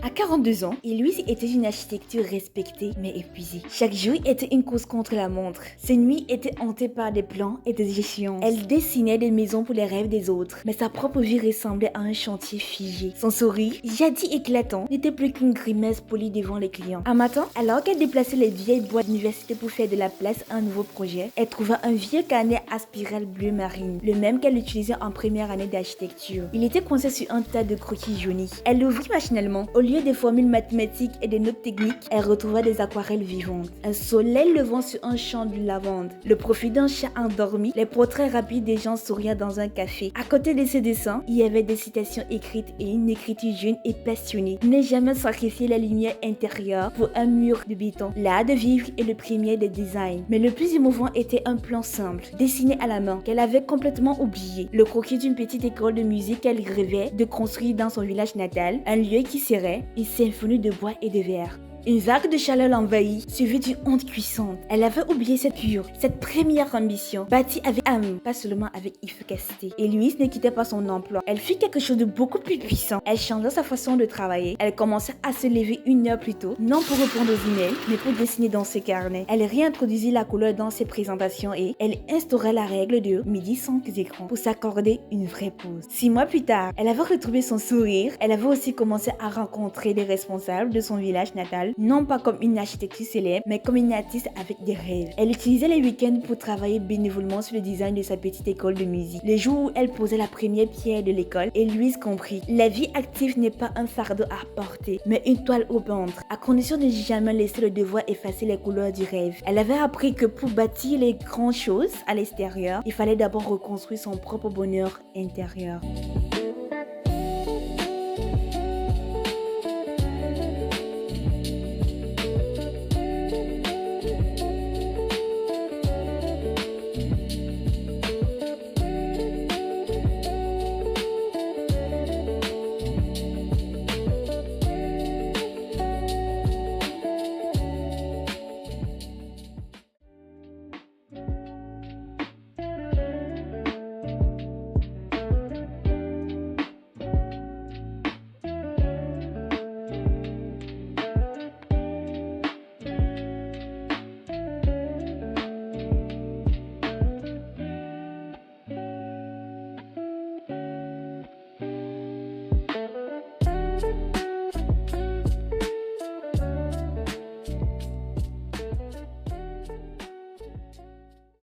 À 42 ans, Héloïse était une architecture respectée mais épuisée. Chaque jour était une course contre la montre. Ses nuits étaient hantées par des plans et des échéances. Elle dessinait des maisons pour les rêves des autres, mais sa propre vie ressemblait à un chantier figé. Son sourire, jadis éclatant, n'était plus qu'une grimace polie devant les clients. Un matin, alors qu'elle déplaçait les vieilles boîtes d'université pour faire de la place à un nouveau projet, elle trouva un vieux carnet à spirale bleu marine, le même qu'elle utilisait en première année d'architecture. Il était coincé sur un tas de croquis jaunis. Elle l'ouvrit machinalement. Au lieu des formules mathématiques et des notes techniques, elle retrouva des aquarelles vivantes. Un soleil levant sur un champ de lavande, le profil d'un chat endormi, les portraits rapides des gens souriant dans un café. À côté de ces dessins, il y avait des citations écrites et une écriture jeune et passionnée. Ne jamais sacrifier la lumière intérieure pour un mur de béton. L'art de vivre est le premier des designs. Mais le plus émouvant était un plan simple, dessiné à la main, qu'elle avait complètement oublié. Le croquis d'une petite école de musique qu'elle rêvait de construire dans son village natal, un lieu qui serait une symphonie de bois et de verre. Une vague de chaleur l'envahit, suivie d'une honte cuissante. Elle avait oublié cette cure, cette première ambition, bâtie avec âme, pas seulement avec efficacité. Et Louise ne quittait pas son emploi. Elle fit quelque chose de beaucoup plus puissant. Elle changea sa façon de travailler. Elle commença à se lever 1 heure plus tôt, non pour répondre aux emails, mais pour dessiner dans ses carnets. Elle réintroduisit la couleur dans ses présentations et elle instaura la règle de midi sans écran pour s'accorder une vraie pause. 6 mois plus tard, elle avait retrouvé son sourire. Elle avait aussi commencé à rencontrer les responsables de son village natal, non pas comme une architecte célèbre, mais comme une artiste avec des rêves. Elle utilisait les week-ends pour travailler bénévolement sur le design de sa petite école de musique. Les jours où elle posait la première pierre de l'école, et Louise comprit. La vie active n'est pas un fardeau à porter, mais une toile au ventre, à condition de jamais laisser le devoir effacer les couleurs du rêve. Elle avait appris que pour bâtir les grandes choses à l'extérieur, il fallait d'abord reconstruire son propre bonheur intérieur.